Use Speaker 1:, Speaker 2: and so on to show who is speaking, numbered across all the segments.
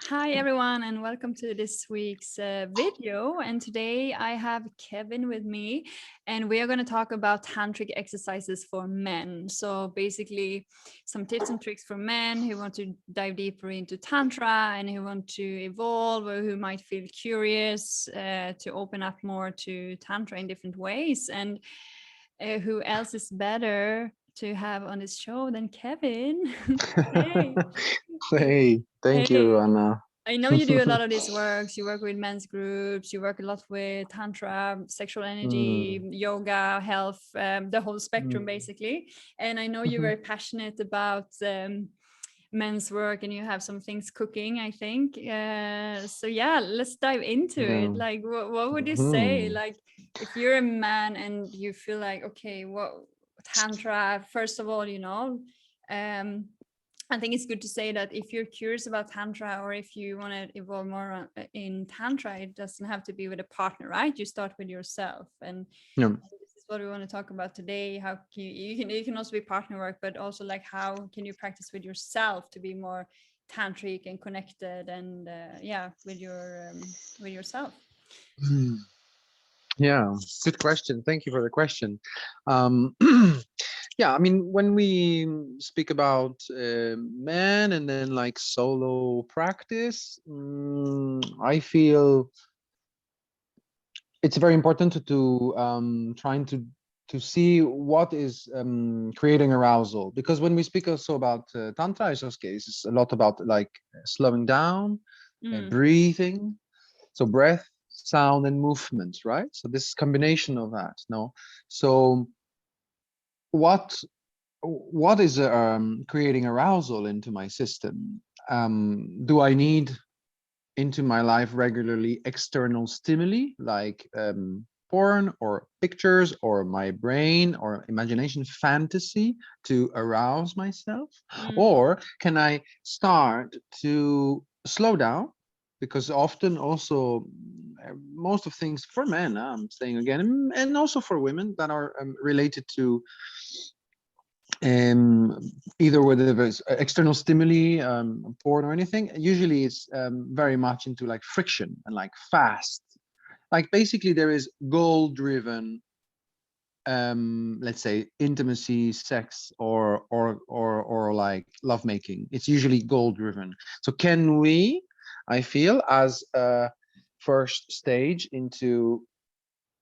Speaker 1: Hi everyone, and welcome to this week's video. And today I have Kevin with me, and we are going to talk about tantric exercises for men. So basically, some tips and tricks for men who want to dive deeper into tantra and who want to evolve, or who might feel curious to open up more to tantra in different ways. And who else is better to have on this show than Kevin? Hey.
Speaker 2: Hey, thank
Speaker 1: Hey.
Speaker 2: you, Anna.
Speaker 1: I know you do a lot of these works. You work with men's groups. You work a lot with tantra, sexual energy,
Speaker 2: Mm,
Speaker 1: yoga, health, the whole spectrum,
Speaker 2: mm,
Speaker 1: basically. And I know you're
Speaker 2: mhm.
Speaker 1: very passionate about men's work, and you have some things cooking, I think. So yeah, let's dive into it.
Speaker 2: Yeah.
Speaker 1: Like, what would you say?
Speaker 2: Mhm.
Speaker 1: Like, if you're a man and you feel like, okay, what tantra? First of all, um I think it's good to say that if you're curious about tantra, or if you want to evolve more in tantra, it doesn't have to be with a partner, right? You start with yourself, and
Speaker 2: Yeah.
Speaker 1: this is what we want to talk about today. How can you can also be partner work, but also like how can you practice with yourself to be more tantric and connected, and yeah, with yourself.
Speaker 2: Mm. Yeah, good question. Thank you for the question. Um, yeah, I mean, when we speak about men and then like solo practice, I feel it's very important to trying to see what is creating arousal, because when we speak also about tantra, in those cases a lot about like slowing down,
Speaker 1: Mm,
Speaker 2: breathing, so breath, sound, and movement, right? So this combination of that, no? So what what is creating arousal into my system? Do I need into my life regularly external stimuli like porn or pictures or my brain or imagination fantasy to arouse myself?
Speaker 1: mm,
Speaker 2: Or can I start to slow down? Because often also most of things for men, I'm saying again, and also for women that are related to um, either whether it's external stimuli, porn or anything, usually it's very much into like friction and like fast. Like basically there is goal-driven, let's say intimacy, sex, or like lovemaking. It's usually goal-driven. So can we, I feel, as a first stage into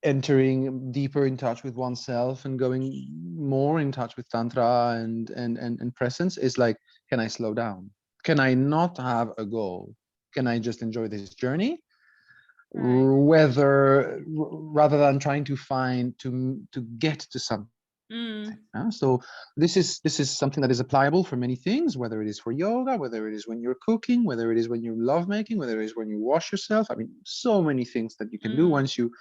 Speaker 2: entering deeper in touch with oneself and going more in touch with tantra and presence, is like, can I slow down? Can I not have a goal? Can I just enjoy this journey,
Speaker 1: right.
Speaker 2: whether rather than trying to find to get to something?
Speaker 1: Mm,
Speaker 2: So this is something that is applicable for many things, whether it is for yoga, whether it is when you're cooking, whether it is when you're lovemaking, whether it is when you wash yourself. I mean, so many things that you can do
Speaker 1: mm,
Speaker 2: once you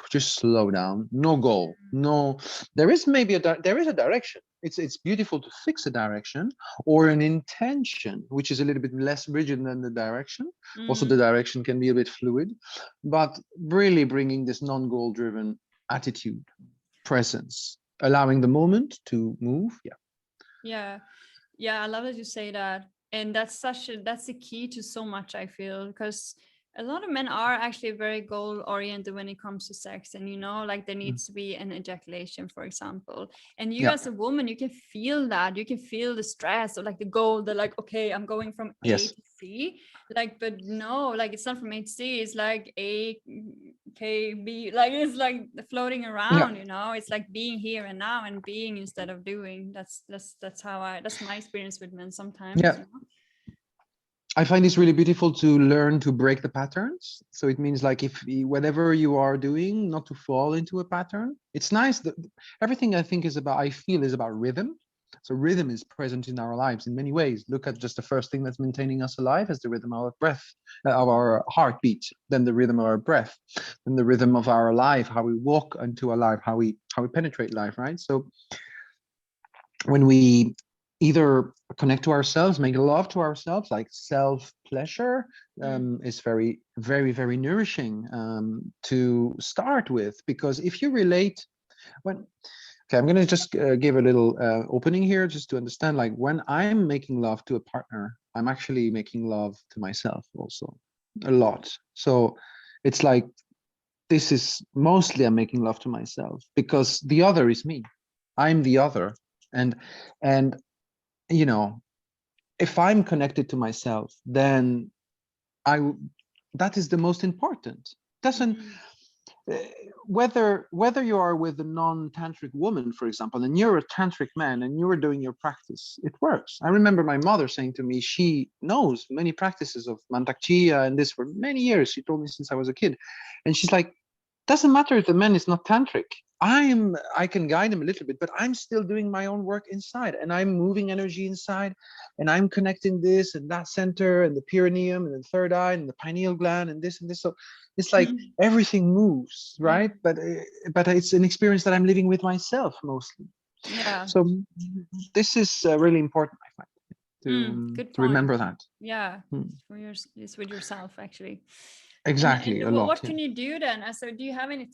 Speaker 2: just slow down. No goal. No, there is maybe there is a direction. It's beautiful to fix a direction or an intention, which is a little bit less rigid than the direction. Also, the
Speaker 1: mm.
Speaker 2: direction can be a bit fluid, but really bringing this non-goal driven attitude, presence, allowing the moment to move. Yeah.
Speaker 1: Yeah. Yeah, I love that you say that. And that's the key to so much, I feel, because a lot of men are actually very goal oriented when it comes to sex. And like there
Speaker 2: Mm.
Speaker 1: needs to be an ejaculation, for example. And you
Speaker 2: Yeah.
Speaker 1: as a woman, you can feel that. You can feel the stress, or like the goal, that like, okay, I'm going from A
Speaker 2: Yes.
Speaker 1: to C. Like, but no, like it's not from A to C, it's like A K B, like it's like floating
Speaker 2: Yeah.
Speaker 1: around, it's like being here and now, and being instead of doing. That's my experience with men sometimes,
Speaker 2: Yeah. I find this really beautiful to learn to break the patterns. So it means like if whatever you are doing, not to fall into a pattern. It's nice that everything I think is about, I feel is about rhythm. So rhythm is present in our lives in many ways. Look at just the first thing that's maintaining us alive is the rhythm of our breath, of our heartbeat, then the rhythm of our breath, then the rhythm of our life, how we walk into our life, how we penetrate life, right? So when we either connect to ourselves, make love to ourselves, like self pleasure,
Speaker 1: Mm,
Speaker 2: is very, very, very nourishing to start with. Because if you relate, when, okay, I'm going to just give a little opening here just to understand, like when I'm making love to a partner, I'm actually making love to myself also a lot. So it's like, this is mostly I'm making love to myself, because the other is me. I'm the other. And you know, if I'm connected to myself, then that is the most important. Doesn't uh, whether you are with a non-tantric woman, for example, and you're a tantric man and you're doing your practice, it works. I remember my mother saying to me, she knows many practices of mantak and this for many years. She told me since I was a kid, and she's like, doesn't matter if the man is not tantric. I can guide him a little bit, but I'm still doing my own work inside, and I'm moving energy inside, and I'm connecting this and that center and the perineum and the third eye and the pineal gland and this and this. So it's like everything moves, right? But it's an experience that I'm living with myself mostly.
Speaker 1: Yeah.
Speaker 2: So this is really important, I find,
Speaker 1: Good
Speaker 2: to
Speaker 1: point.
Speaker 2: remember that.
Speaker 1: Yeah, it's with yourself actually.
Speaker 2: Exactly,
Speaker 1: And
Speaker 2: a lot.
Speaker 1: what can you do then? So do you have any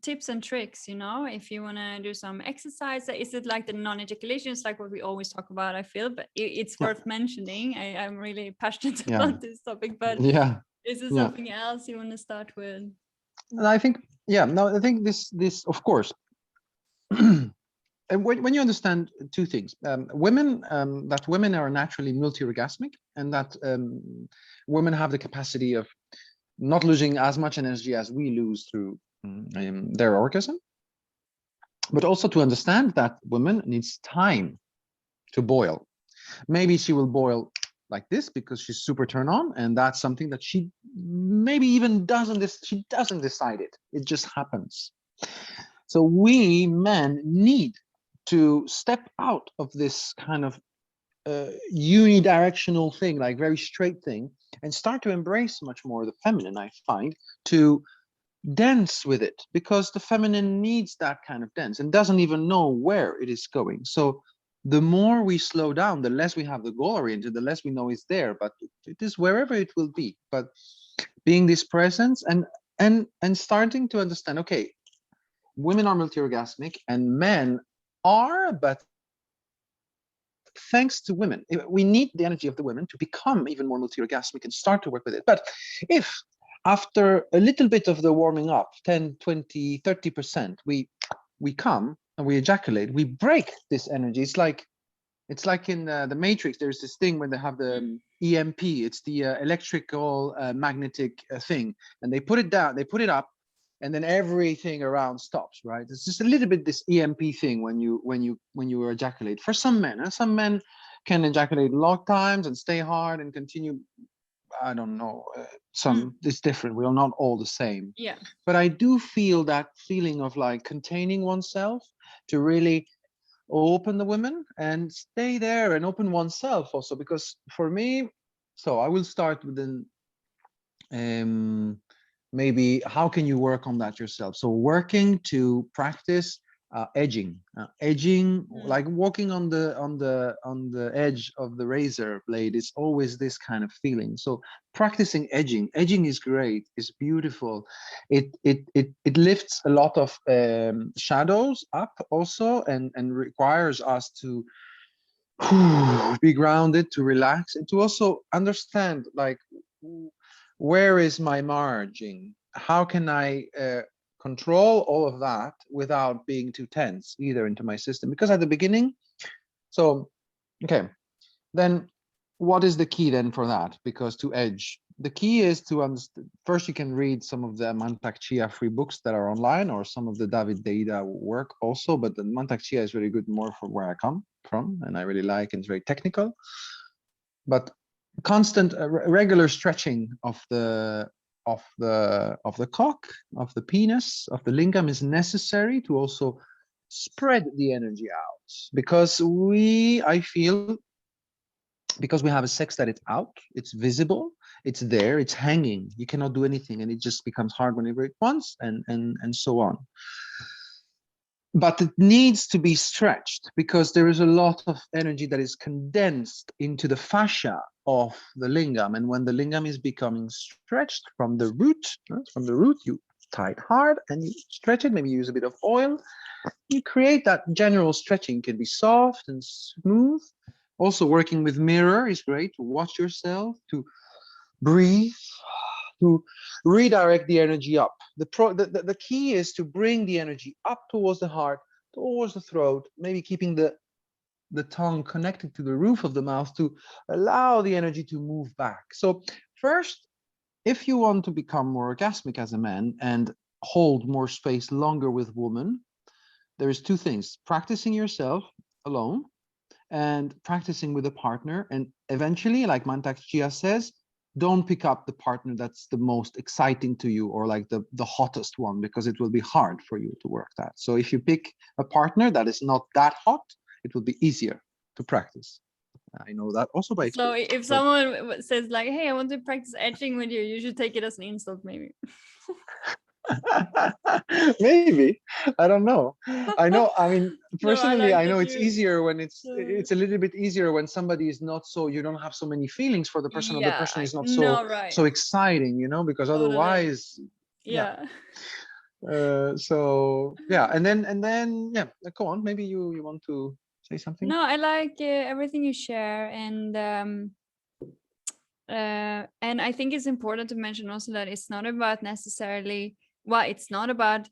Speaker 1: tips and tricks, you know, if you want to do some exercise? Is it like the non-ejaculation? It's like what we always talk about, I feel, but it's worth mentioning. I'm really passionate about this topic, but is there something else you want to start with?
Speaker 2: And I think, I think this of course, and when you understand two things, women are naturally multi-orgasmic, and that women have the capacity of not losing as much energy as we lose through their orgasm, but also to understand that women needs time to boil. Maybe she will boil like this because she's super turned on, and that's something that she maybe even doesn't decide it. It just happens. So we men need to step out of this kind of unidirectional thing, like very straight thing, and start to embrace much more the feminine, I find, to dance with it, because the feminine needs that kind of dance and doesn't even know where it is going. So the more we slow down, the less we have the goal oriented, the less we know it's there, but it is wherever it will be. But being this presence and starting to understand, okay, women are multi-orgasmic and men are, but thanks to women, we need the energy of the women to become even more multi-orgasmic and start to work with it. But if after a little bit of the warming up, 10, 20, 30%, we come and we ejaculate, we break this energy. It's like in the Matrix, there's this thing when they have the EMP, it's the electrical magnetic thing, and they put it down, they put it up, and then everything around stops, right? It's just a little bit this EMP thing when you ejaculate. For some men, and some men can ejaculate long times and stay hard and continue. I don't know. It's different. We are not all the same.
Speaker 1: Yeah.
Speaker 2: But I do feel that feeling of like containing oneself to really open the women and stay there and open oneself also, because for me, so I will start with maybe how can you work on that yourself. So working to practice edging, like walking on the edge of the razor blade is always this kind of feeling. So practicing edging is great, it's beautiful. It lifts a lot of shadows up also, and requires us to be grounded, to relax, and to also understand, like, where is my margin? How can I control all of that without being too tense either into my system? Because at the beginning, so, okay, then what is the key then for that? Because to edge, the key is to understand. First, you can read some of the Mantak Chia free books that are online, or some of the David Deida work also, but the Mantak Chia is really good more from where I come from, and I really like, and it's very technical. But constant regular stretching of the cock, of the penis, of the lingam is necessary to also spread the energy out, because I feel, because we have a sex that it's out, it's visible, it's there, it's hanging, you cannot do anything, and it just becomes hard whenever it wants, and so on. But it needs to be stretched, because there is a lot of energy that is condensed into the fascia of the lingam. And when the lingam is becoming stretched from the root, you tie it hard and you stretch it, maybe use a bit of oil. You create that general stretching, can be soft and smooth, Also, working with mirror is great to watch yourself, to breathe, to redirect the energy up. The key is to bring the energy up towards the heart, towards the throat, maybe keeping the tongue connected to the roof of the mouth to allow the energy to move back. So first, if you want to become more orgasmic as a man and hold more space longer with women, there is two things: practicing yourself alone and practicing with a partner. And eventually, like Mantak Chia says, don't pick up the partner that's the most exciting to you or like the hottest one, because it will be hard for you to work that. So if you pick a partner that is not that hot, it will be easier to practice. I know that also by
Speaker 1: So
Speaker 2: experience.
Speaker 1: if
Speaker 2: So
Speaker 1: someone says like, "Hey, I want to practice etching with you," you should take it as an insult, maybe.
Speaker 2: maybe, I don't know. I know, I mean,
Speaker 1: No, I
Speaker 2: personally,
Speaker 1: like
Speaker 2: I know
Speaker 1: that
Speaker 2: it's
Speaker 1: you.
Speaker 2: easier when it's a little bit easier when somebody is not so, you don't have so many feelings for the person, or the person
Speaker 1: Yeah,
Speaker 2: is not so
Speaker 1: no, right.
Speaker 2: so exciting, you know, because
Speaker 1: Totally.
Speaker 2: otherwise, yeah.
Speaker 1: Yeah.
Speaker 2: So yeah, and then yeah, go on, maybe you want to say something.
Speaker 1: No, I like everything you share, and I think it's important to mention also that it's not about necessarily. Well, it's not about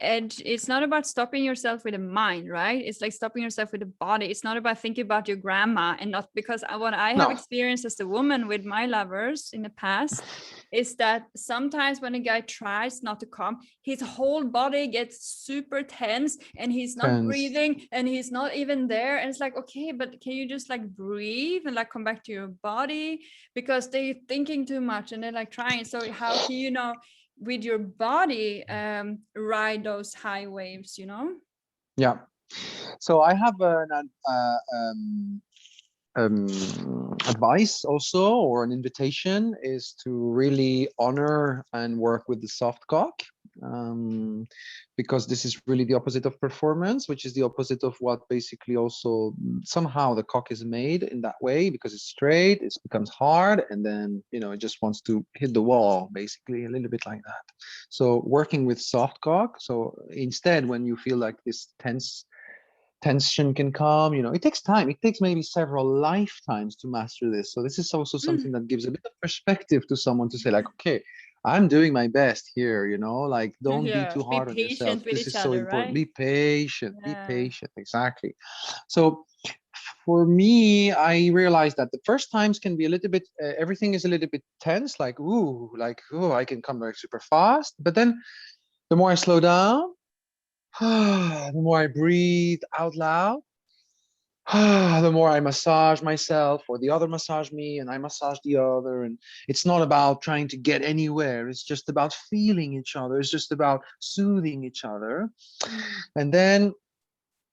Speaker 1: edge. It's not about stopping yourself with the mind, right? It's like stopping yourself with the body. It's not about thinking about your grandma, and not because what I have
Speaker 2: No.
Speaker 1: experienced as a woman with my lovers in the past is that sometimes when a guy tries not to come, his whole body gets super tense and he's not
Speaker 2: Tense.
Speaker 1: breathing and he's not even there. And it's like, okay, but can you just like breathe and like come back to your body? Because they're thinking too much and they're like trying. So how can you know with your body ride those high waves, you know?
Speaker 2: Yeah. So I have advice also, or an invitation, is to really honor and work with the soft cock, um, because this is really the opposite of performance, which is the opposite of what basically also somehow the cock is made in that way, because it's straight, it becomes hard, and then, you know, it just wants to hit the wall, basically, a little bit like that. So working with soft cock. So instead, when you feel like this tension can come, you know, it takes time, it takes maybe several lifetimes to master this. So this is also something that gives a bit of perspective to someone, to say like, okay, I'm doing my best here, you know, like don't be
Speaker 1: Yeah,
Speaker 2: too
Speaker 1: be
Speaker 2: hard on yourself,
Speaker 1: patient with
Speaker 2: this
Speaker 1: each
Speaker 2: is so
Speaker 1: other,
Speaker 2: important.
Speaker 1: right?
Speaker 2: Be patient, be
Speaker 1: Yeah.
Speaker 2: patient, exactly. So for me, I realized that the first times can be a little bit everything is a little bit tense, like ooh, I can come back super fast. But then the more I slow down, the more I breathe out loud, the more I massage myself, or the other massage me, and I massage the other. And it's not about trying to get anywhere. It's just about feeling each other. It's just about soothing each other.
Speaker 1: Mm.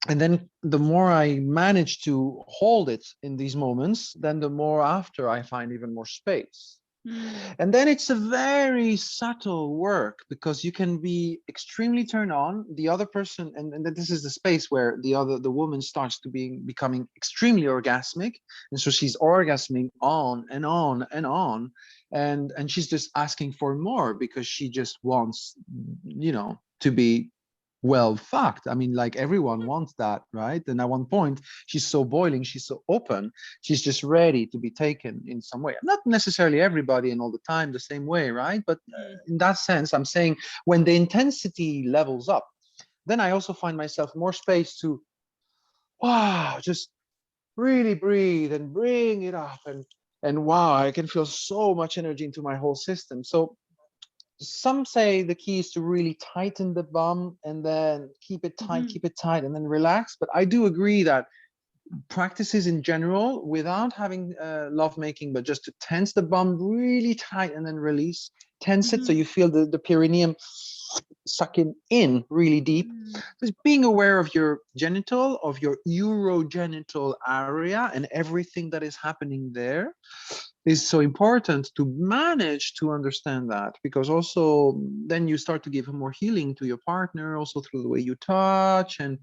Speaker 2: And then the more I manage to hold it in these moments, then the more after I find even more space.
Speaker 1: Mm.
Speaker 2: And then it's a very subtle work, because you can be extremely turned on, the other person, and this is the space where the woman starts to becoming extremely orgasmic. And so she's orgasming on and on and on. And she's just asking for more, because she just wants, you know, to be well fucked. I mean, like everyone wants that, right? And at one point, she's so boiling, she's so open, she's just ready to be taken in some way. Not necessarily everybody and all the time the same way, right? But
Speaker 1: Mm.
Speaker 2: in that sense, I'm saying when the intensity levels up, then I also find myself more space to, wow, just really breathe and bring it up. And wow, I can feel so much energy into my whole system. So some say the key is to really tighten the bum and then
Speaker 1: Mhm.
Speaker 2: keep it tight, and then relax. But I do agree that practices in general, without having love making, but just to tense the bum really tight and then release, tense it so
Speaker 1: Mhm.
Speaker 2: you feel the perineum sucking in really deep.
Speaker 1: Mm.
Speaker 2: Just being aware of your genital, of your urogenital area, and everything that is happening there is so important to manage to understand that, because also then you start to give more healing to your partner, also through the way you touch, and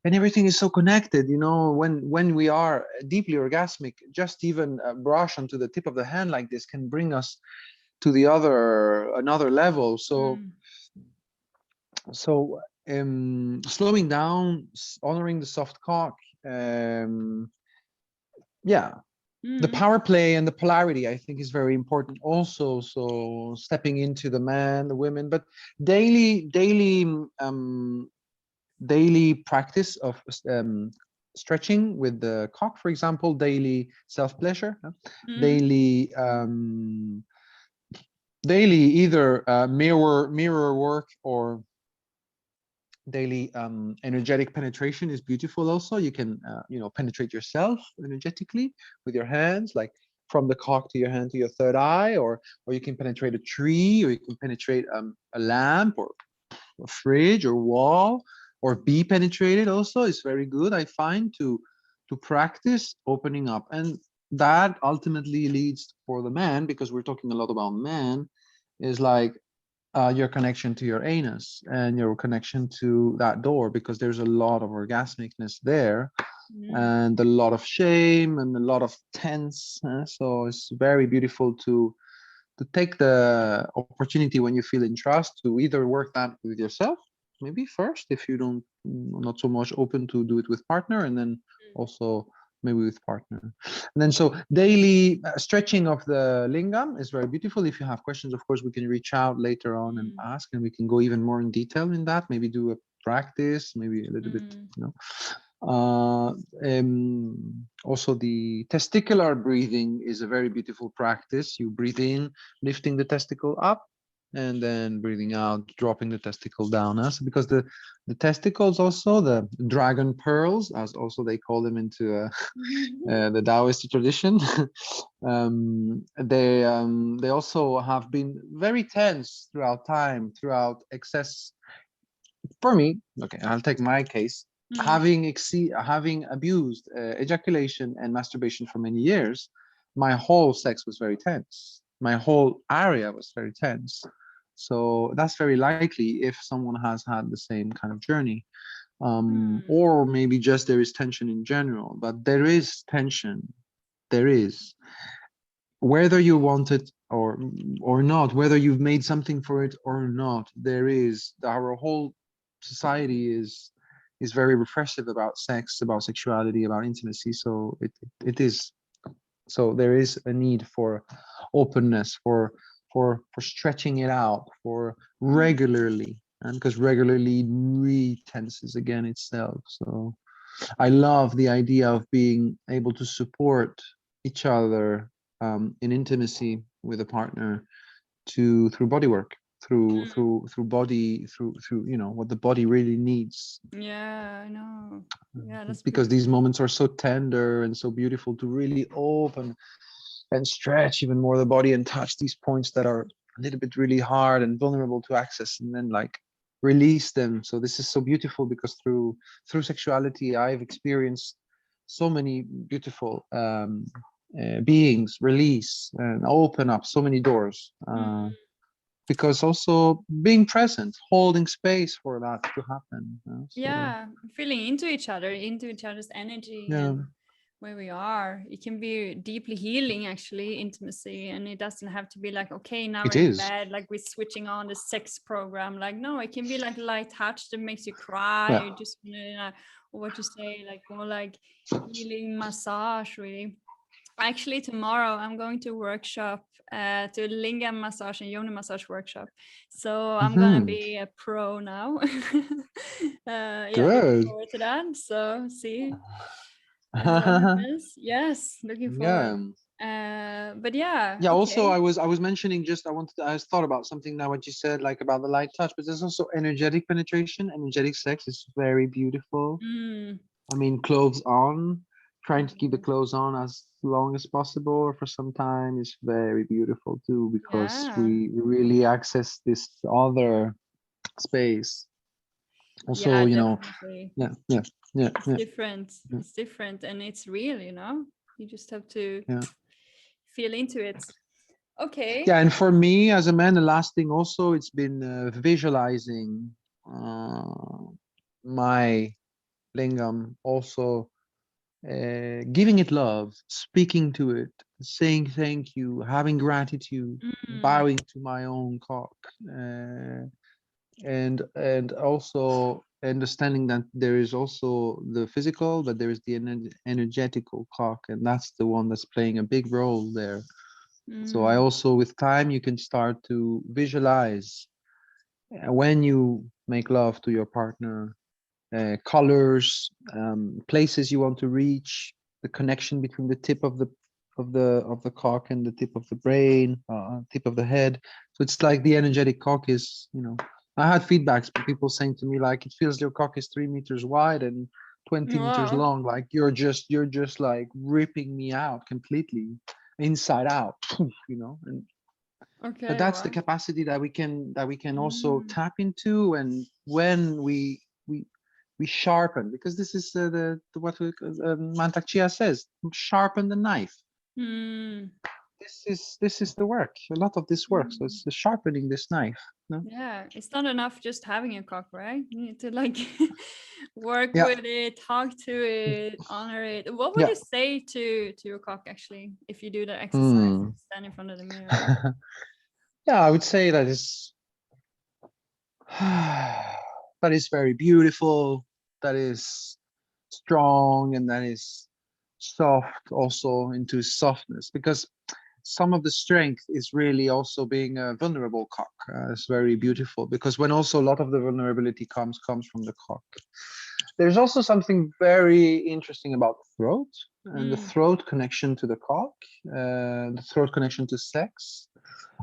Speaker 2: everything is so connected, you know. When we are deeply orgasmic, just even a brush onto the tip of the hand like this can bring us to the another level. So
Speaker 1: Mm.
Speaker 2: so slowing down, honoring the soft cock, Yeah, the
Speaker 1: Mm.
Speaker 2: power play and the polarity, I think, is very important also. So stepping into the man, the women, but daily practice of stretching with the cock, for example, daily self-pleasure,
Speaker 1: Mm.
Speaker 2: daily daily either mirror work or daily energetic penetration is beautiful also. You can penetrate yourself energetically with your hands, like from the cock to your hand to your third eye, or you can penetrate a tree, or you can penetrate a lamp or a fridge or wall, or be penetrated also is very good, I find, to practice opening up. And that ultimately leads for the man, because we're talking a lot about man, is like your connection to your anus and your connection to that door, because there's a lot of orgasmicness there,
Speaker 1: Mm.
Speaker 2: and a lot of shame and a lot of tense. So it's very beautiful to take the opportunity when you feel in trust to either work that with yourself, maybe first, if you don't not so much open to do it with partner, and then also maybe with partner. And then so daily stretching of the lingam is very beautiful. If you have questions, of course, we can reach out later on and
Speaker 1: Mm.
Speaker 2: ask, and we can go even more in detail in that, maybe do a practice, maybe a little bit,
Speaker 1: Mm.
Speaker 2: uh, also the testicular breathing is a very beautiful practice. You breathe in, lifting the testicle up, and then breathing out, dropping the testicle down. So because the testicles, also the dragon pearls, as also they call them into the Taoist tradition, they also have been very tense throughout time, throughout excess. For me, okay, I'll take my case.
Speaker 1: Mm.
Speaker 2: Having abused ejaculation and masturbation for many years, my whole sex was very tense. My whole area was very tense. So that's very likely if someone has had the same kind of journey,
Speaker 1: Mm.
Speaker 2: or maybe just there is tension in general. But there is tension. There is, whether you want it or not, whether you've made something for it or not. There is, our whole society is very repressive about sex, about sexuality, about intimacy. So it is, so there is a need for openness, for stretching it out, for
Speaker 1: Mm.
Speaker 2: regularly, and because regularly re-tenses again itself. So I love the idea of being able to support each other in intimacy with a partner, to through body work, through body, through what the body really needs,
Speaker 1: Yeah, I know. Yeah, that's
Speaker 2: because
Speaker 1: beautiful.
Speaker 2: these moments are so tender and so beautiful, to really open and stretch even more the body and touch these points that are a little bit really hard and vulnerable to access, and then like release them. So this is so beautiful, because through sexuality I've experienced so many beautiful beings release and open up so many doors,
Speaker 1: Mm.
Speaker 2: because also being present, holding space for that to happen. So
Speaker 1: Yeah, feeling into each other's energy
Speaker 2: yeah,
Speaker 1: and where we are. It can be deeply healing, actually, intimacy, and it doesn't have to be like, okay, now
Speaker 2: it
Speaker 1: we're in
Speaker 2: is.
Speaker 1: bed, like we're switching on the sex program. Like, no, it can be like light touch that makes you cry.
Speaker 2: Yeah.
Speaker 1: You just, or what you say, like more like healing massage, really. Actually, tomorrow I'm going to workshop, to lingam massage and yoni massage workshop. So I'm gonna
Speaker 2: Hmm.
Speaker 1: be a pro now. Yeah, looking
Speaker 2: Good.
Speaker 1: forward to that. So see what happens. Yes, looking forward.
Speaker 2: Yeah.
Speaker 1: But yeah,
Speaker 2: Yeah, also
Speaker 1: okay.
Speaker 2: I was mentioning, just I thought about something now, what you said, like about the light touch, but there's also energetic penetration. Energetic sex is very beautiful.
Speaker 1: Mm,
Speaker 2: I mean, clothes on, trying to keep the
Speaker 1: mm,
Speaker 2: clothes on as long as possible or for some time is very beautiful too, because
Speaker 1: yeah,
Speaker 2: we really access this other space.
Speaker 1: yeah,
Speaker 2: Also,
Speaker 1: definitely.
Speaker 2: yeah, yeah, yeah,
Speaker 1: It's
Speaker 2: yeah,
Speaker 1: different.
Speaker 2: yeah,
Speaker 1: It's different, and it's real. You just have to
Speaker 2: yeah.
Speaker 1: feel into it. Okay.
Speaker 2: Yeah, and for me as a man, the last thing also, it's been visualizing uh, my lingam, also giving it love, speaking to it, saying thank you, having gratitude,
Speaker 1: Mm,
Speaker 2: bowing to my own cock, and also understanding that there is also the physical, but there is the energetical cock, and that's the one that's playing a big role there. So I also, with time, you can start to visualize when you make love to your partner, colors, places you want to reach, the connection between the tip of the cock and the tip of the brain, tip of the head. So it's like the energetic cock is, I had feedbacks from people saying to me like, it feels your cock is 3 meters wide and 20 meters
Speaker 1: Wow.
Speaker 2: long. Like you're just like ripping me out completely inside out, and but
Speaker 1: Okay.
Speaker 2: that's the
Speaker 1: Wow.
Speaker 2: capacity that we can also
Speaker 1: Mm.
Speaker 2: tap into. And when we sharpen, because this is the what Mantak Chia says, sharpen the knife.
Speaker 1: Mm.
Speaker 2: This is the work, a lot of this work. So
Speaker 1: Mm.
Speaker 2: it's the sharpening this knife, no?
Speaker 1: Yeah, it's not enough just having a cock, right? You need to like work
Speaker 2: Yeah.
Speaker 1: with it, talk to it, honor it. What would
Speaker 2: Yeah.
Speaker 1: you say to your cock actually if you do the exercise,
Speaker 2: Hmm.
Speaker 1: stand in front of the mirror?
Speaker 2: Yeah, I would say that is that is very beautiful, that is strong, and that is soft also into softness, because some of the strength is really also being a vulnerable cock. It's very beautiful, because when also a lot of the vulnerability comes from the cock. There's also something very interesting about the throat, and the
Speaker 1: Mm.
Speaker 2: throat connection to the cock, the throat connection to sex,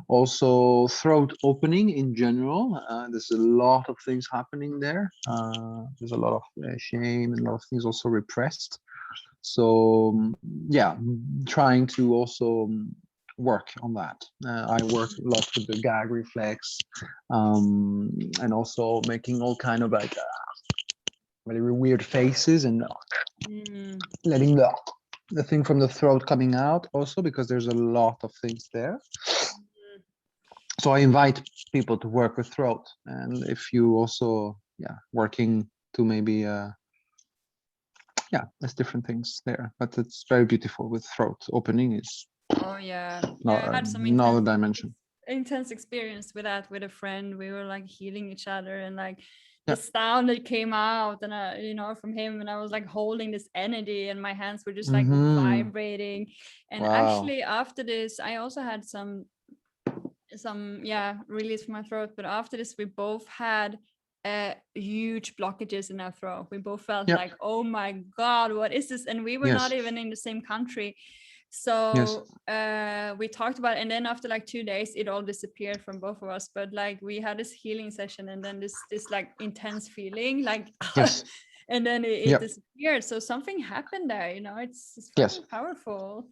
Speaker 2: also throat opening in general. There's a lot of things happening there. There's a lot of shame and a lot of things also repressed. So yeah, trying to also work on that. I work a lot with the gag reflex, and also making all kind of like very weird faces, and
Speaker 1: Mm.
Speaker 2: letting the thing from the throat coming out also, because there's a lot of things there. So I invite people to work with throat, and if you also working to maybe there's different things there, but it's very beautiful with throat opening. Is
Speaker 1: Oh yeah. Yeah, I
Speaker 2: not
Speaker 1: had some
Speaker 2: another dimension.
Speaker 1: intense experience with that with a friend. We were like healing each other, and like the
Speaker 2: Yeah.
Speaker 1: sound that came out and from him, and I was like holding this energy and my hands were just like
Speaker 2: Mm-hmm.
Speaker 1: vibrating. And
Speaker 2: Wow.
Speaker 1: actually after this I also had some release from my throat, but after this we both had huge blockages in our throat. We both felt
Speaker 2: Yeah.
Speaker 1: like, oh my god, what is this? And we were not
Speaker 2: Yes.
Speaker 1: even in the same country.
Speaker 2: Yes.
Speaker 1: So we talked about it, and then after like 2 days it all disappeared from both of us. But like we had this healing session, and then this like intense feeling like
Speaker 2: Yes.
Speaker 1: and then it
Speaker 2: Yeah.
Speaker 1: disappeared. So something happened there, it's
Speaker 2: Yes.
Speaker 1: fucking powerful.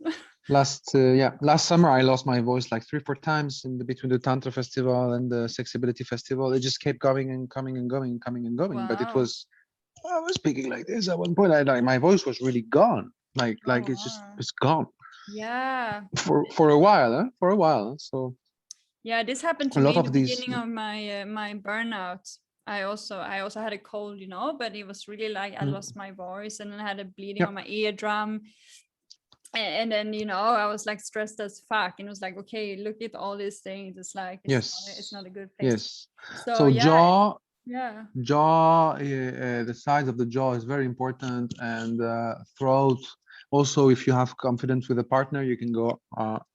Speaker 2: Last summer I lost my voice like 3 4 times between the Tantra festival and the Sexuality festival. It just kept going and coming and going, coming and going. But
Speaker 1: Wow.
Speaker 2: I was speaking like this at one point. I like my voice was really gone.
Speaker 1: Oh
Speaker 2: It's
Speaker 1: wow.
Speaker 2: gone
Speaker 1: Yeah.
Speaker 2: for a while, huh? For a while. So
Speaker 1: Yeah, this happened to
Speaker 2: a
Speaker 1: me
Speaker 2: lot
Speaker 1: in the
Speaker 2: of these.
Speaker 1: beginning of my burnout. I also had a cold, but it was really like I
Speaker 2: Mm,
Speaker 1: lost my voice, and then I had a bleeding
Speaker 2: yeah.
Speaker 1: on my eardrum. And then I was like stressed as fuck, and it was like, okay, look at all these things. It's like it's
Speaker 2: Yes.
Speaker 1: not a good place.
Speaker 2: Yes.
Speaker 1: So
Speaker 2: So
Speaker 1: yeah, yeah.
Speaker 2: the size of the jaw is very important, and throat. Also, if you have confidence with a partner, you can go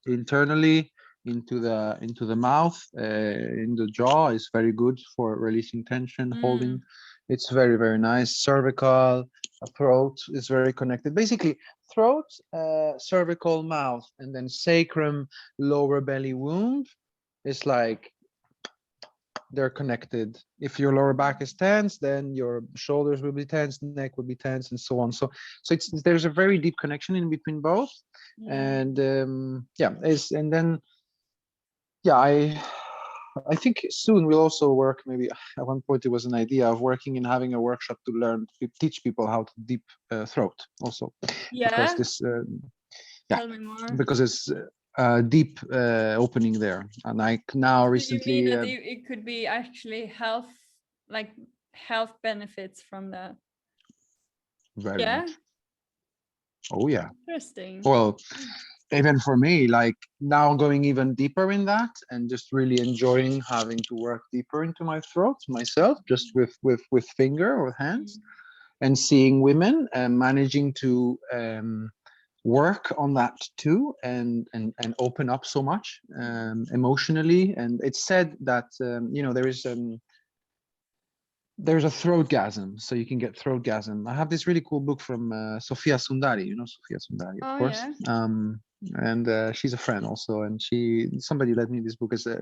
Speaker 2: internally into the mouth. In the jaw is very good for releasing tension, holding.
Speaker 1: Mm,
Speaker 2: It's very, very nice. Cervical, throat is very connected. Basically, throat, cervical, mouth, and then sacrum, lower belly, womb is like they're connected. If your lower back is tense, then your shoulders will be tense, neck will be tense, and so on. So there's a very deep connection in between both.
Speaker 1: yeah.
Speaker 2: And and then I think soon we'll also work. Maybe at one point it was an idea of working and having a workshop to teach people how to deep throat also, because
Speaker 1: Yeah.
Speaker 2: this yeah
Speaker 1: Tell me more.
Speaker 2: because it's deep opening there. And I now
Speaker 1: So you mean
Speaker 2: recently
Speaker 1: that it could be actually like health benefits from that?
Speaker 2: very
Speaker 1: Yeah.
Speaker 2: much. Oh yeah.
Speaker 1: Interesting.
Speaker 2: Well, even for me, like now going even deeper in that and just really enjoying having to work deeper into my throat myself, just with finger or hands, and seeing women managing to work on that too, and open up so much emotionally. And it's said that there's a throatgasm, so you can get throatgasm. I have this really cool book from Sofia Sundari. You know Sofia Sundari, of
Speaker 1: Oh
Speaker 2: course.
Speaker 1: yeah.
Speaker 2: And she's a friend also, and somebody lent me this book as a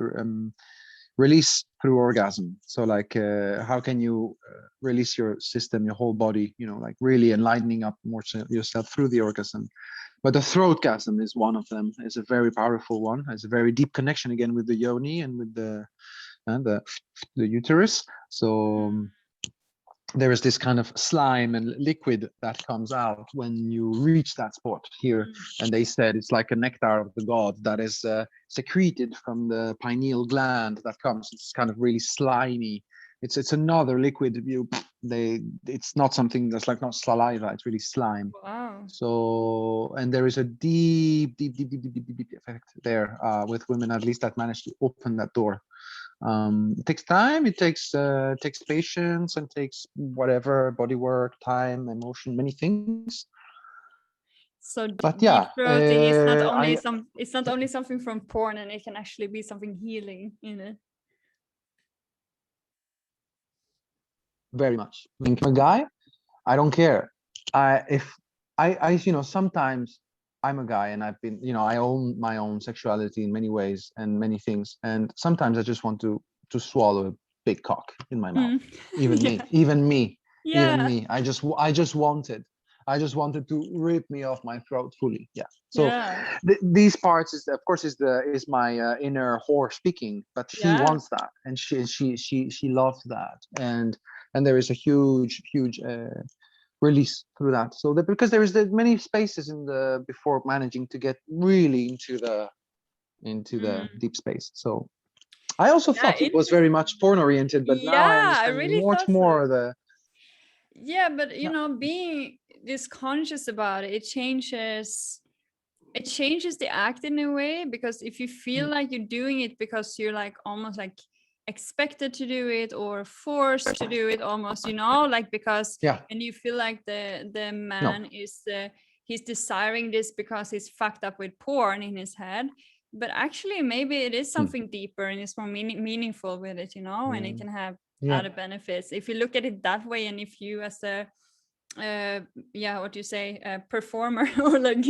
Speaker 2: release through orgasm. So like how can you release your system, your whole body, like really enlightening up more yourself through the orgasm. But the throatgasm is one of them. It's a very powerful one. It's a very deep connection again with the yoni and with the uterus. So there is this kind of slime and liquid that comes out when you reach that spot here. And they said it's like a nectar of the god that is secreted from the pineal gland that comes. It's kind of really slimy. It's another liquid. It's not something that's like not saliva. It's really slime.
Speaker 1: Wow.
Speaker 2: So, and there is a deep effect there with women, at least, that manage to open that door. It takes time, it takes patience, and takes whatever, body work, time, emotion, many things.
Speaker 1: So
Speaker 2: But
Speaker 1: deep
Speaker 2: yeah,
Speaker 1: throating is not only
Speaker 2: I
Speaker 1: it's not only something from porn, and it can actually be something healing in it.
Speaker 2: very much. I mean, I'm a guy. I don't care. If sometimes I'm a guy, and I've been, I own my own sexuality in many ways and many things, and sometimes I just want to swallow a big cock in my mouth. Even
Speaker 1: Yeah.
Speaker 2: me, even me, even
Speaker 1: Yeah.
Speaker 2: me. I just wanted to rip me off my throat fully. Yeah. So
Speaker 1: Yeah.
Speaker 2: these parts is, of course, is my inner whore speaking, but she
Speaker 1: Yeah.
Speaker 2: wants that, and she loves that, and there is a huge release through that. So that, because there is many spaces in the before managing to get really into the deep space. So I also
Speaker 1: Yeah,
Speaker 2: thought it was very
Speaker 1: interesting.
Speaker 2: much porn oriented, but now I
Speaker 1: Yeah, I
Speaker 2: understand
Speaker 1: really
Speaker 2: much
Speaker 1: thought so.
Speaker 2: more the
Speaker 1: Yeah, but
Speaker 2: yeah.
Speaker 1: being this conscious about it, it changes the act in a way, because if you feel like you're doing it because you're like almost like expected to do it or forced to do it almost, like, because,
Speaker 2: Yeah.
Speaker 1: and you feel like the
Speaker 2: No.
Speaker 1: man is he's desiring this because he's fucked up with porn in his head, but actually maybe it is
Speaker 2: Hmm.
Speaker 1: something deeper and it's more meaningful with it, and it
Speaker 2: Mm.
Speaker 1: can have
Speaker 2: Yeah.
Speaker 1: other benefits if you look at it that way. And if you as a what do you say, performer or like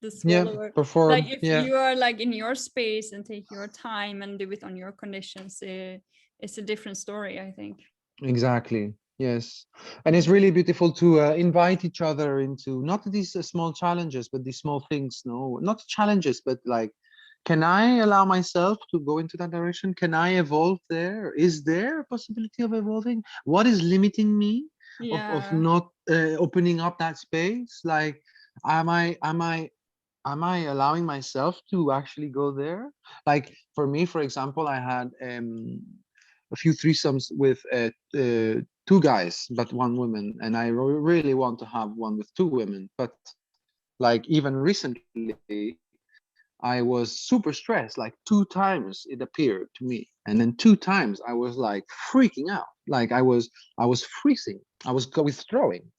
Speaker 1: the
Speaker 2: Yeah.
Speaker 1: swallower, like
Speaker 2: Perform.
Speaker 1: if
Speaker 2: Yeah.
Speaker 1: you are like in your space and take your time and do it on your conditions, it's a different story, I think.
Speaker 2: Exactly. Yes. And it's really beautiful to invite each other into not these small challenges, but these small things. No, not challenges, but like, can I allow myself to go into that direction? Can I evolve there? Is there a possibility of evolving? What is limiting me of
Speaker 1: Yeah.
Speaker 2: not opening up that space? Like, am I allowing myself to actually go there? Like for me, for example, I had a few threesomes with two guys, but one woman, and I really want to have one with two women. But like even recently, I was super stressed. Like two times it appeared to me, and then two times I was like freaking out. Like I was freezing. I was withdrawing.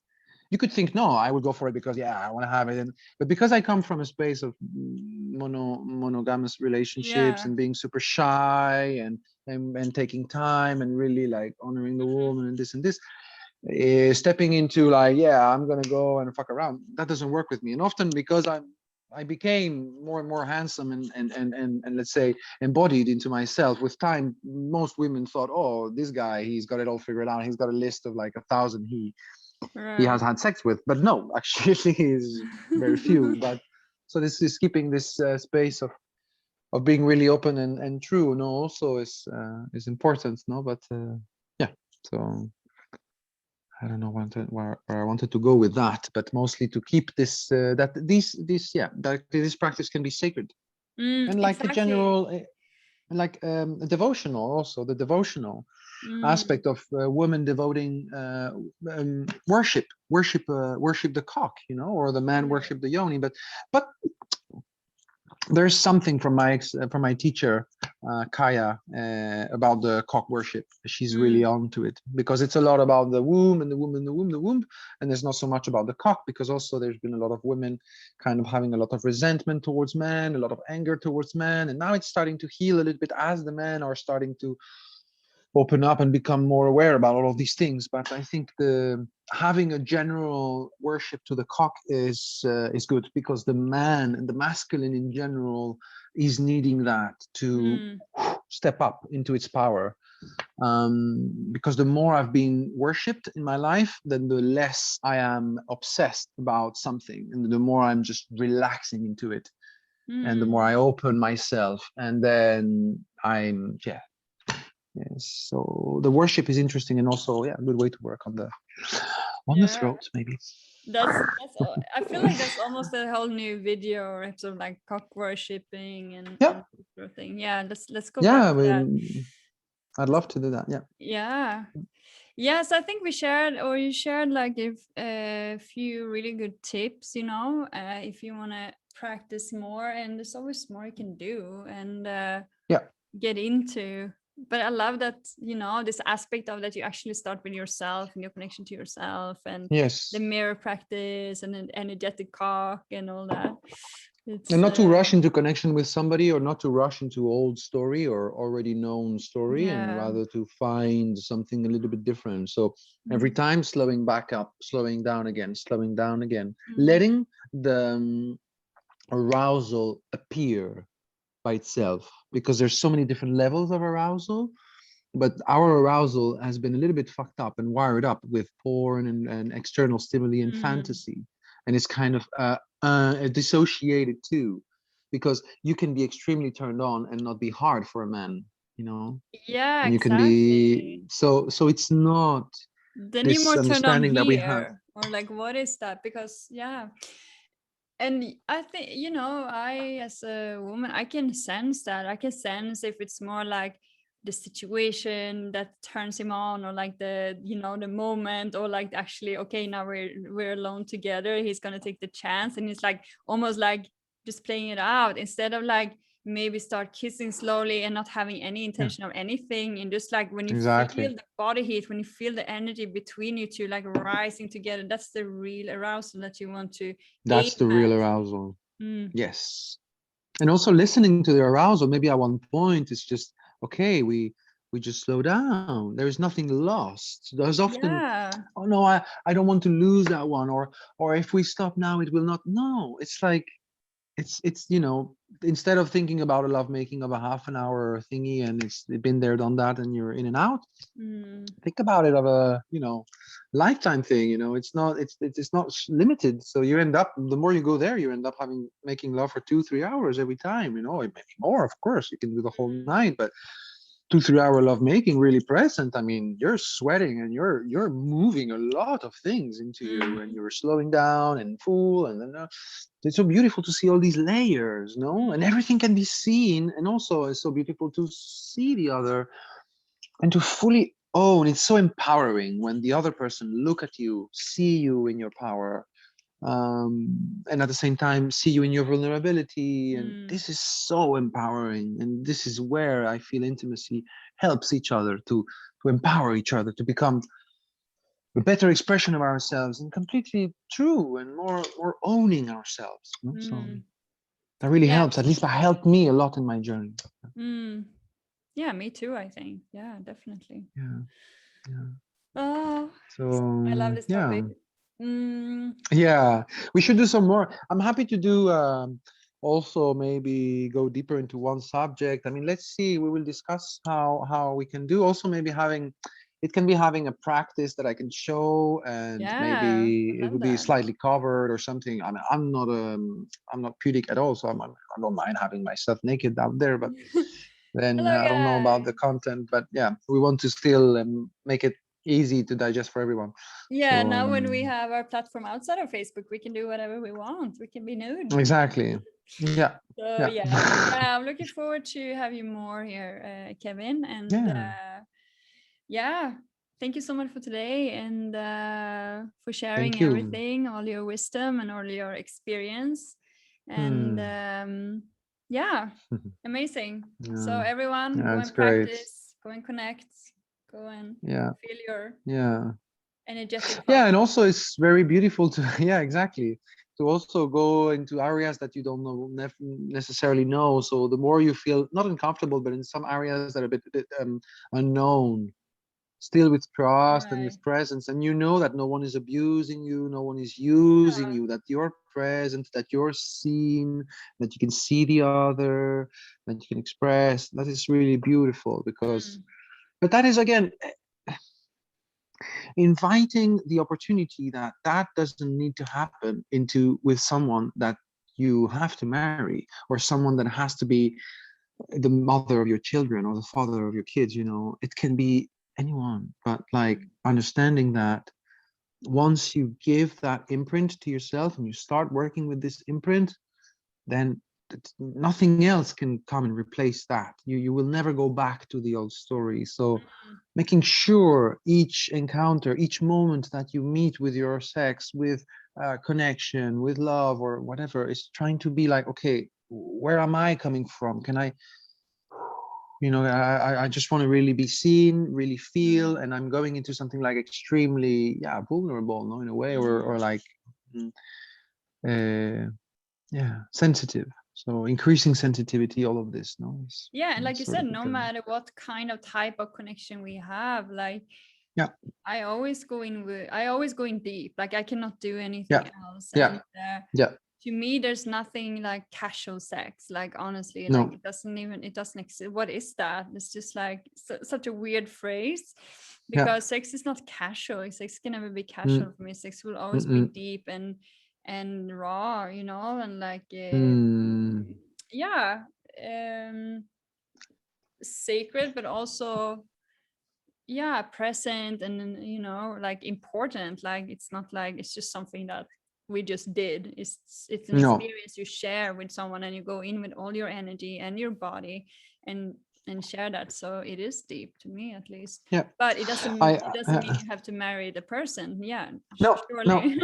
Speaker 2: You could think, no, I would go for it because yeah, I want to have it. But because I come from a space of monogamous relationships
Speaker 1: Yeah.
Speaker 2: and being super shy and taking time and really like honoring the woman and this, stepping into like, yeah, I'm gonna go and fuck around, that doesn't work with me. And often because I became more and more handsome and let's say embodied into myself with time, most women thought, oh, this guy, he's got it all figured out. He's got a list of like 1,000 he
Speaker 1: Right.
Speaker 2: has had sex with, but no, actually is very few. But so this is keeping this space of being really open and true, no, also is important, no. But yeah, so I don't know where I wanted to go with that, but mostly to keep this that these yeah, that this practice can be sacred and like a
Speaker 1: Exactly.
Speaker 2: general like devotional, also the devotional
Speaker 1: Mm.
Speaker 2: aspect of women devoting worship the cock, or the man
Speaker 1: Right.
Speaker 2: worship the yoni. But there's something from my teacher Kaya about the cock worship. She's really onto it, because it's a lot about the womb and the womb and the womb, and there's not so much about the cock, because also there's been a lot of women kind of having a lot of resentment towards men, a lot of anger towards men, and now it's starting to heal a little bit as the men are starting to open up and become more aware about all of these things. But I think the having a general worship to the cock is good, because the man and the masculine in general is needing that to step up into its power. Because the more I've been worshipped in my life, then the less I am obsessed about something, and the more I'm just relaxing into it, and the more I open myself, and then I'm Yes, so the worship is interesting, and also a good way to work on the throat, maybe.
Speaker 1: That's I feel like that's almost a whole new video or episode, like cock worshipping and that sort of thing. Yeah, let's go back to that.
Speaker 2: I'd love to do that.
Speaker 1: Yes, I think you shared like a few really good tips, if you want to practice more, and there's always more you can do and get into. But I love that, this aspect of that you actually start with yourself and your connection to yourself, and the mirror practice and an energetic cock and all that.
Speaker 2: And not to rush into connection with somebody, or not to rush into old story or already known story, and rather to find something a little bit different. So every time slowing back up, slowing down again, letting the arousal appear by itself, because there's so many different levels of arousal, but our arousal has been a little bit fucked up and wired up with porn and external stimuli and fantasy, and it's kind of dissociated too, because you can be extremely turned on and not be hard for a man, and you can be so it's not
Speaker 1: then
Speaker 2: this
Speaker 1: you're more turned on
Speaker 2: understanding that we have,
Speaker 1: or like, what is that? Because and I think, I as a woman, I can sense that. I can sense if it's more like the situation that turns him on, or like the the moment, or like actually, okay, now we're alone together, he's gonna take the chance, and it's like almost like just playing it out, instead of like maybe start kissing slowly and not having any intention of anything, and just like when you feel the body heat, when you feel the energy between you two like rising together, that's the real arousal that you want to
Speaker 2: that's the real arousal. Yes. And also listening to the arousal, maybe at one point it's just, okay, we just slow down. There is nothing lost. There's often, oh no, I don't want to lose that one, or if we stop now, it will not. No, it's like, it's instead of thinking about a love making of a half an hour thingy, and it's been there, done that, and you're in and out. Think about it of a lifetime thing. It's not limited. So you end up, the more you go there, you end up making love for 2-3 hours every time. It may be more, of course. You can do the whole night, but 2-3 hour love making really present. I mean, you're sweating and you're moving a lot of things into you, and you're slowing down and full, and then it's so beautiful to see all these layers, and everything can be seen. And also it's so beautiful to see the other and to fully own. It's so empowering when the other person look at you, see you in your power, and at the same time see you in your vulnerability. And this is so empowering, and this is where I feel intimacy helps each other to empower each other to become a better expression of ourselves, and completely true, and more owning ourselves. So that really helps. At least that helped me a lot in my journey.
Speaker 1: Yeah, me too, I think. Yeah, definitely.
Speaker 2: Yeah.
Speaker 1: Oh,
Speaker 2: so
Speaker 1: I love this topic.
Speaker 2: Yeah, we should do some more. I'm happy to do also maybe go deeper into one subject. I mean, let's see, we will discuss how we can do. Also maybe having a practice that I can show, and maybe it will be slightly covered or something. I mean, I'm not pudic at all, so I don't mind having myself naked out there, but then I don't know about the content. But yeah, we want to still make it easy to digest for everyone.
Speaker 1: Yeah, so, now when we have our platform outside of Facebook, we can do whatever we want. We can be nude.
Speaker 2: Exactly. Yeah.
Speaker 1: So yeah, I'm looking forward to have you more here, Kevin. And thank you so much for today, and for sharing everything, all your wisdom and all your experience. And Yeah, amazing. So
Speaker 2: Yeah,
Speaker 1: everyone,
Speaker 2: yeah,
Speaker 1: go
Speaker 2: it's
Speaker 1: and
Speaker 2: great.
Speaker 1: practice, go and connect, go and
Speaker 2: Yeah,
Speaker 1: feel your
Speaker 2: yeah.
Speaker 1: energetic
Speaker 2: Yeah, and
Speaker 1: partner.
Speaker 2: also it's very beautiful to yeah, exactly, to also go into areas that you don't know necessarily know. So the more you feel not uncomfortable, but in some areas that are a bit unknown, still with trust and
Speaker 1: Right.
Speaker 2: with presence, and you know that no one is abusing you, no one is using
Speaker 1: Yeah.
Speaker 2: you, that you're present, that you're seen, that you can see the other, that you can express. That is really beautiful because,
Speaker 1: Mm.
Speaker 2: but that is again inviting the opportunity that that doesn't need to happen into with someone that you have to marry, or someone that has to be the mother of your children or the father of your kids. You know, it can be anyone, but like
Speaker 1: Mm.
Speaker 2: understanding that once you give that imprint to yourself and you start working with this imprint, then nothing else can come and replace that. You will never go back to the old story. So
Speaker 1: Mm.
Speaker 2: making sure each encounter, each moment that you meet with your sex, with connection, with love or whatever, is trying to be like, okay, where am I coming from? Can I, you know, I just want to really be seen, really feel,
Speaker 1: Mm.
Speaker 2: and I'm going into something like extremely, yeah, vulnerable, no, in a way, or
Speaker 1: Mm.
Speaker 2: like, mm, yeah, sensitive. So increasing sensitivity, all of this, no, is
Speaker 1: Yeah, and like you
Speaker 2: sort
Speaker 1: said,
Speaker 2: of
Speaker 1: no
Speaker 2: becoming,
Speaker 1: matter what kind of type of connection we have, like
Speaker 2: yeah,
Speaker 1: I always go in deep. Like I cannot do anything
Speaker 2: yeah,
Speaker 1: else.
Speaker 2: yeah,
Speaker 1: And
Speaker 2: yeah,
Speaker 1: to me, there's nothing like casual sex. Like honestly, like
Speaker 2: no,
Speaker 1: it doesn't exist. What is that? It's just like such a weird phrase,
Speaker 2: yeah,
Speaker 1: because sex is not casual. Sex can never be
Speaker 2: mm,
Speaker 1: casual for me. Sex will always be
Speaker 2: mm,
Speaker 1: deep and raw, and like
Speaker 2: mm,
Speaker 1: yeah, um, sacred, but also yeah, present and like important. Like it's not like it's just something that we just did. It's an
Speaker 2: no,
Speaker 1: experience you share with someone, and you go in with all your energy and your body and share that. So it is deep, to me at least.
Speaker 2: yeah,
Speaker 1: But
Speaker 2: I,
Speaker 1: it doesn't mean you have to marry the person. Yeah,
Speaker 2: no, no.
Speaker 1: surely.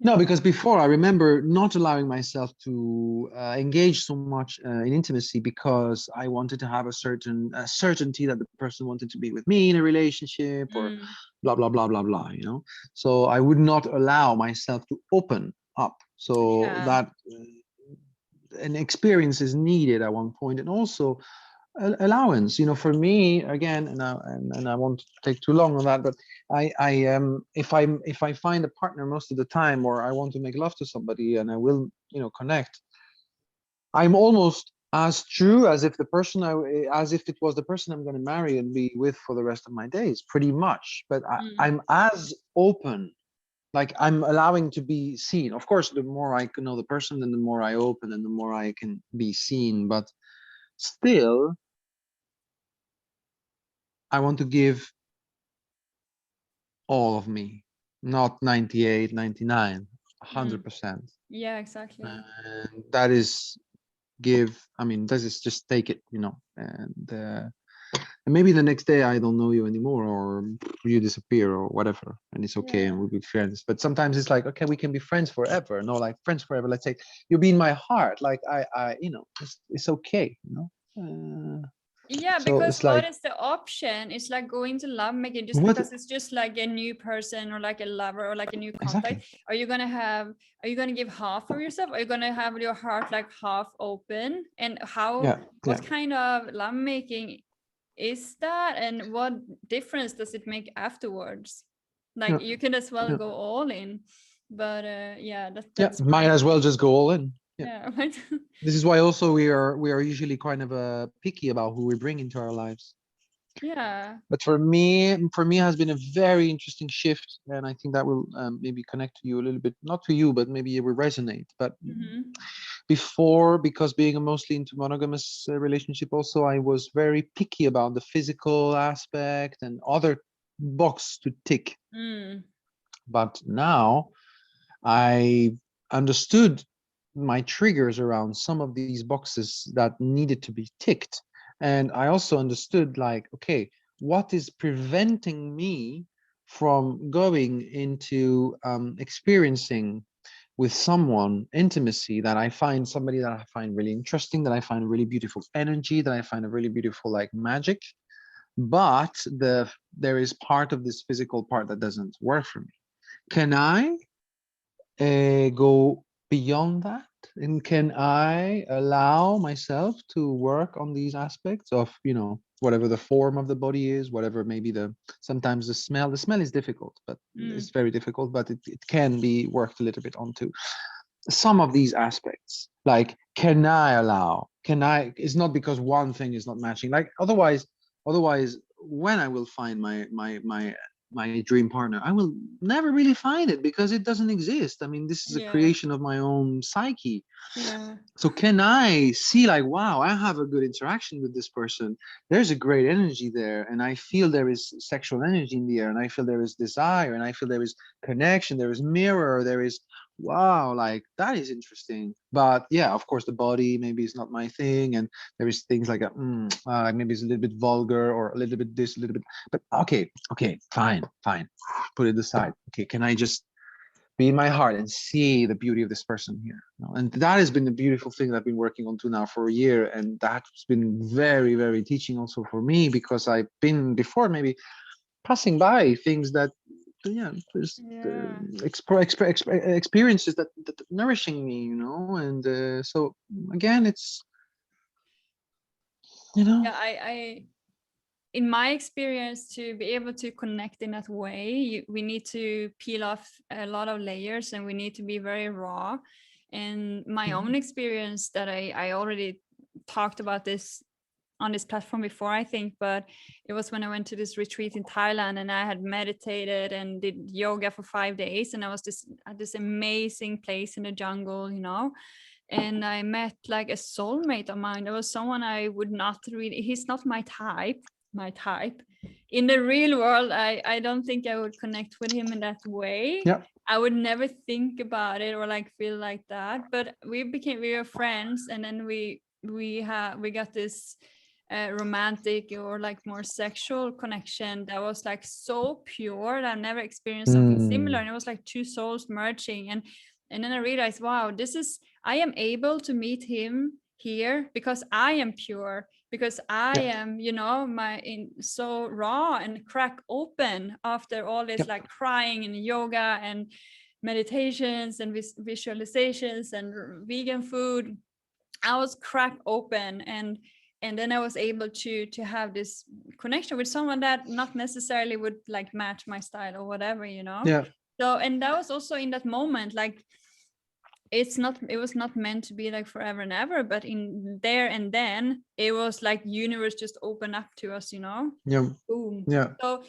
Speaker 2: No,
Speaker 1: Yeah.
Speaker 2: because before I remember not allowing myself to engage so much in intimacy because I wanted to have a certain certainty that the person wanted to be with me in a relationship or
Speaker 1: Mm,
Speaker 2: blah blah blah blah blah. You know, so I would not allow myself to open up. So
Speaker 1: yeah.
Speaker 2: that an experience is needed at one point, and also allowance, you know, for me again, and I won't take too long on that, but if I find a partner most of the time, or I want to make love to somebody and I will, you know, connect, I'm almost as true as if the person as if it was the person I'm going to marry and be with for the rest of my days, pretty much. But
Speaker 1: Mm,
Speaker 2: I'm as open, like I'm allowing to be seen. Of course, the more I can know the person, then the more I open and the more I can be seen, but still I want to give all of me, not 98, 99,
Speaker 1: mm.
Speaker 2: 100%.
Speaker 1: Yeah, exactly.
Speaker 2: And that is give, I mean, that is just take it, you know, and maybe the next day I don't know you anymore, or you disappear or whatever, and it's okay, and
Speaker 1: Yeah.
Speaker 2: we'll be friends. But sometimes it's like, okay, we can be friends forever. No, like friends forever. Let's say you'll be in my heart. Like you know, it's okay, you know.
Speaker 1: Yeah,
Speaker 2: So
Speaker 1: because
Speaker 2: it's
Speaker 1: what
Speaker 2: like,
Speaker 1: is the option? It's like going to love making just
Speaker 2: what
Speaker 1: because it's just like a new person or like a lover or like a new
Speaker 2: exactly?
Speaker 1: contact. Are you gonna give half of yourself? Are you gonna have your heart like half open? And
Speaker 2: Yeah,
Speaker 1: what
Speaker 2: yeah,
Speaker 1: kind of love making is that? And what difference does it make afterwards? Like
Speaker 2: yeah,
Speaker 1: you can as well
Speaker 2: yeah,
Speaker 1: go all in, but yeah,
Speaker 2: yeah.
Speaker 1: that's
Speaker 2: Might
Speaker 1: great.
Speaker 2: as well just go all in. Yeah.
Speaker 1: Yeah.
Speaker 2: This is why also we are usually kind of picky about who we bring into our lives.
Speaker 1: Yeah.
Speaker 2: But for me has been a very interesting shift, and I think that will maybe connect to you a little bit, not to you, but maybe it will resonate. But
Speaker 1: Mm-hmm.
Speaker 2: before, because being a mostly into monogamous relationship, also I was very picky about the physical aspect and other box to tick.
Speaker 1: Mm.
Speaker 2: But now I understood my triggers around some of these boxes that needed to be ticked. And I also understood, like, okay, what is preventing me from going into experiencing with someone, intimacy, that I find somebody that I find really interesting, that I find really beautiful energy, that I find a really beautiful like magic, but there is part of this physical part that doesn't work for me. Can I go beyond that? And can I allow myself to work on these aspects of, whatever the form of the body is, whatever maybe sometimes the smell is difficult, but it's very difficult, but it can be worked a little bit onto some of these aspects. Like, can it's not because one thing is not matching, like otherwise when I will find my dream partner, I will never really find it because it doesn't exist. I mean, this is a creation of my own psyche.
Speaker 1: Yeah.
Speaker 2: So can I see like, wow, I have a good interaction with this person. There's a great energy there. And I feel there is sexual energy in the air. And I feel there is desire. And I feel there is connection. There is mirror. There is, wow, like that is interesting. But yeah, of course, the body maybe is not my thing. And there is things like, maybe it's a little bit vulgar or a little bit this, a little bit. But okay, fine. Put it aside. Okay, can I just be in my heart and see the beauty of this person here? And that has been the beautiful thing that I've been working on to now for a year, and that's been very, very teaching also for me, because I've been before maybe passing by things that experiences that nourishing me, and so again, it's
Speaker 1: Yeah, I in my experience, to be able to connect in that way, we need to peel off a lot of layers, and we need to be very raw. And my own experience, that I already talked about this on this platform before, I think, but it was when I went to this retreat in Thailand, and I had meditated and did yoga for 5 days, and I was at this amazing place in the jungle, and I met like a soulmate of mine. There was someone I would not really, he's not my type. In the real world, I don't think I would connect with him in that way.
Speaker 2: Yeah.
Speaker 1: I would never think about it or like feel like that. But we were friends, and then we got this romantic or like more sexual connection that was like so pure that I've never experienced something similar. And it was like two souls merging, and then I realized, wow, I am able to meet him here because I am pure, because I am, so raw and crack open after all this like crying and yoga and meditations and visualizations and vegan food. I was crack open, and then I was able to have this connection with someone that not necessarily would like match my style or whatever.
Speaker 2: Yeah.
Speaker 1: So, and that was also in that moment, like it was not meant to be like forever and ever, but in there and then it was like universe just opened up to us.
Speaker 2: Yeah.
Speaker 1: Boom.
Speaker 2: Yeah.
Speaker 1: So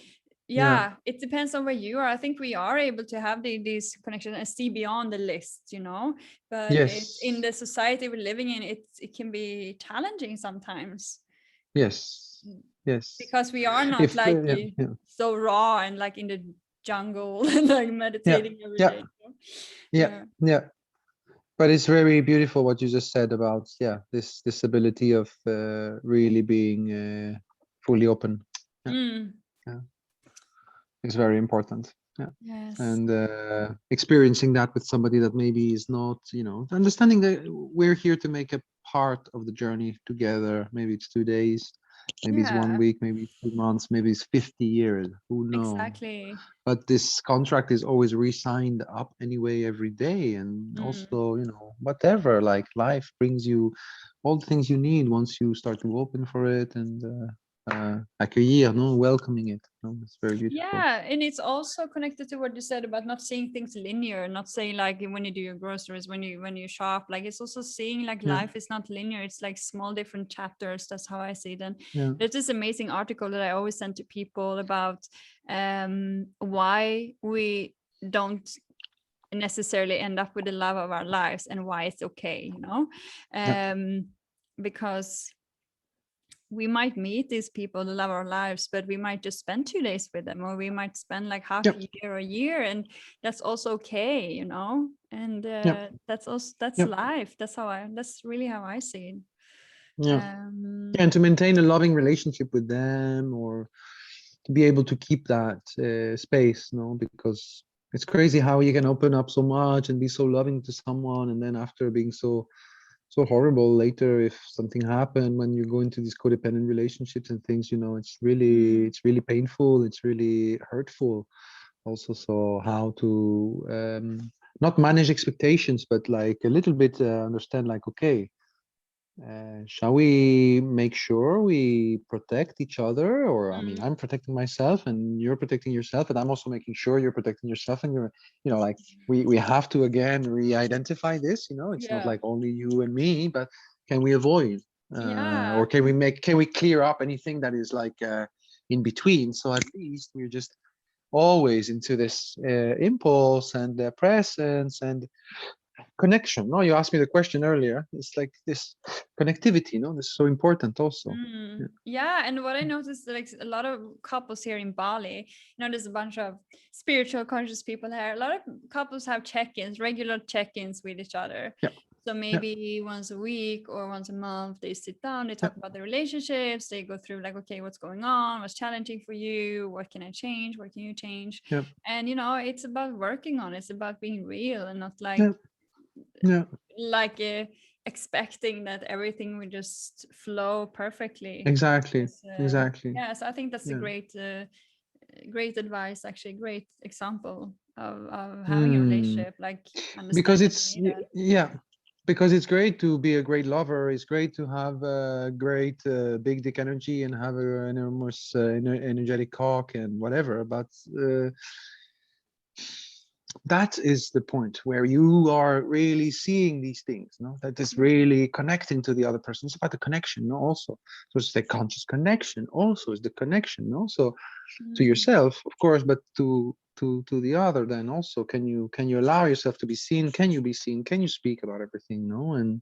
Speaker 1: it depends on where you are. I think we are able to have these connections and see beyond the list, but
Speaker 2: Yes.
Speaker 1: in the society we're living in, it can be challenging sometimes.
Speaker 2: Yes.
Speaker 1: Because we are not so raw and like in the jungle and like meditating every day.
Speaker 2: Yeah. But it's very beautiful what you just said about this ability of really being fully open. It's very important.
Speaker 1: Yes.
Speaker 2: And experiencing that with somebody that maybe is not, understanding that we're here to make a part of the journey together. Maybe it's 2 days, maybe it's 1 week, maybe it's 2 months, maybe it's 50 years, who knows?
Speaker 1: Exactly.
Speaker 2: But this contract is always re-signed up anyway every day. And also, whatever, like life brings you all the things you need once you start to open for it and accueillir, welcoming it. It's very beautiful.
Speaker 1: Yeah, and it's also connected to what you said about not seeing things linear, not saying like when you do your groceries, when you shop, like it's also seeing like life is not linear. It's like small different chapters. That's how I see it. And there's this amazing article that I always send to people about why we don't necessarily end up with the love of our lives and why it's okay, because we might meet these people, the love of our lives, but we might just spend 2 days with them, or we might spend like half a year or a year, and that's also okay, and that's life. That's really how I see it.
Speaker 2: And to maintain a loving relationship with them, or to be able to keep that space, because It's crazy how you can open up so much and be so loving to someone, and then after being so horrible later, if something happened when you go into these codependent relationships and things, it's really painful, it's really hurtful also. So how to not manage expectations, but like a little bit understand, like, okay, shall we make sure we protect each other? Or I mean, I'm protecting myself and you're protecting yourself, and I'm also making sure you're protecting yourself, and you're, like, we have to again re-identify this. It's not
Speaker 1: Yeah.
Speaker 2: like only you and me, but can we avoid
Speaker 1: Yeah.
Speaker 2: or can we clear up anything that is like in between, so at least we're just always into this impulse and presence and connection. No, you asked me the question earlier. It's like this connectivity. This is so important also. Yeah.
Speaker 1: Yeah, and what I noticed, like a lot of couples here in Bali, there's a bunch of spiritual conscious people here. A lot of couples have check-ins, regular check-ins with each other.
Speaker 2: Yeah.
Speaker 1: So maybe once a week or once a month, they sit down, they talk about their relationships, they go through like, okay, what's going on, what's challenging for you, what can I change, what can you change?
Speaker 2: Yeah.
Speaker 1: And it's about working on it. It's about being real and not like
Speaker 2: Yeah.
Speaker 1: like expecting that everything will just flow perfectly.
Speaker 2: Exactly. Exactly.
Speaker 1: Yeah, so I think that's a
Speaker 2: Yeah.
Speaker 1: great advice, actually, great example of having a relationship, like
Speaker 2: Because
Speaker 1: understanding that
Speaker 2: it's
Speaker 1: you need that.
Speaker 2: yeah, because it's great to be a great lover. It's great to have a great big dick energy and have an enormous energetic cock and whatever. But that is the point where you are really seeing these things, that is really connecting to the other person. It's about the connection, also. So it's the conscious connection also is the connection, so to yourself, of course, but to the other. Then also, can you allow yourself to be seen? Can you be seen? Can you speak about everything? And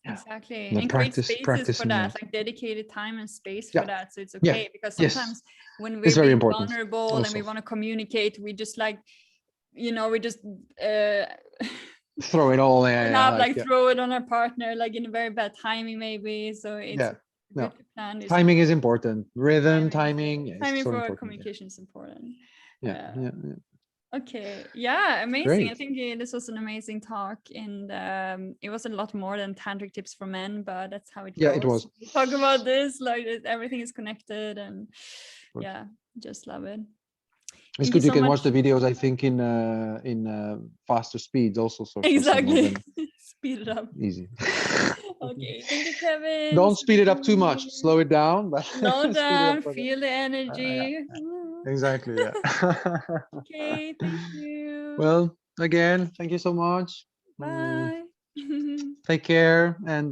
Speaker 1: Exactly,
Speaker 2: the
Speaker 1: and create spaces for
Speaker 2: practicing
Speaker 1: that,
Speaker 2: that.
Speaker 1: like dedicated time and space for
Speaker 2: Yeah.
Speaker 1: that, so it's
Speaker 2: Yeah.
Speaker 1: okay, because
Speaker 2: Yes.
Speaker 1: sometimes when
Speaker 2: It's
Speaker 1: we're
Speaker 2: very
Speaker 1: being
Speaker 2: important
Speaker 1: vulnerable and we
Speaker 2: also.
Speaker 1: want to communicate, we just like we just uh
Speaker 2: Throw it all in,
Speaker 1: throw it on our partner, like in a very bad timing maybe. So it's
Speaker 2: yeah. No.
Speaker 1: good to plan this.
Speaker 2: Timing is important. Rhythm,
Speaker 1: Timing,
Speaker 2: timing, yeah, it's
Speaker 1: timing
Speaker 2: so
Speaker 1: for
Speaker 2: important. Yeah.
Speaker 1: communication is important.
Speaker 2: Yeah. Yeah.
Speaker 1: Okay, yeah, amazing. I
Speaker 2: Great.
Speaker 1: think this was an amazing talk, and it was a lot more than tantric tips for men, but that's how it
Speaker 2: Yeah, it
Speaker 1: goes.
Speaker 2: was.
Speaker 1: We talk about this, like everything is connected, and
Speaker 2: Good.
Speaker 1: yeah, just love it.
Speaker 2: It's
Speaker 1: Thank you
Speaker 2: good. You
Speaker 1: so
Speaker 2: can
Speaker 1: much.
Speaker 2: watch the videos, I think, in faster speeds also, so some of
Speaker 1: Exactly.
Speaker 2: them
Speaker 1: Speed it up.
Speaker 2: easy.
Speaker 1: Okay, thank you, Kevin.
Speaker 2: Don't speed it up too much. Slow it down, but
Speaker 1: Slow
Speaker 2: speed it up
Speaker 1: down,
Speaker 2: for
Speaker 1: feel the
Speaker 2: yeah,
Speaker 1: energy.
Speaker 2: exactly. Yeah.
Speaker 1: Okay, thank you.
Speaker 2: Well, again, thank you so much.
Speaker 1: Bye.
Speaker 2: Take care, and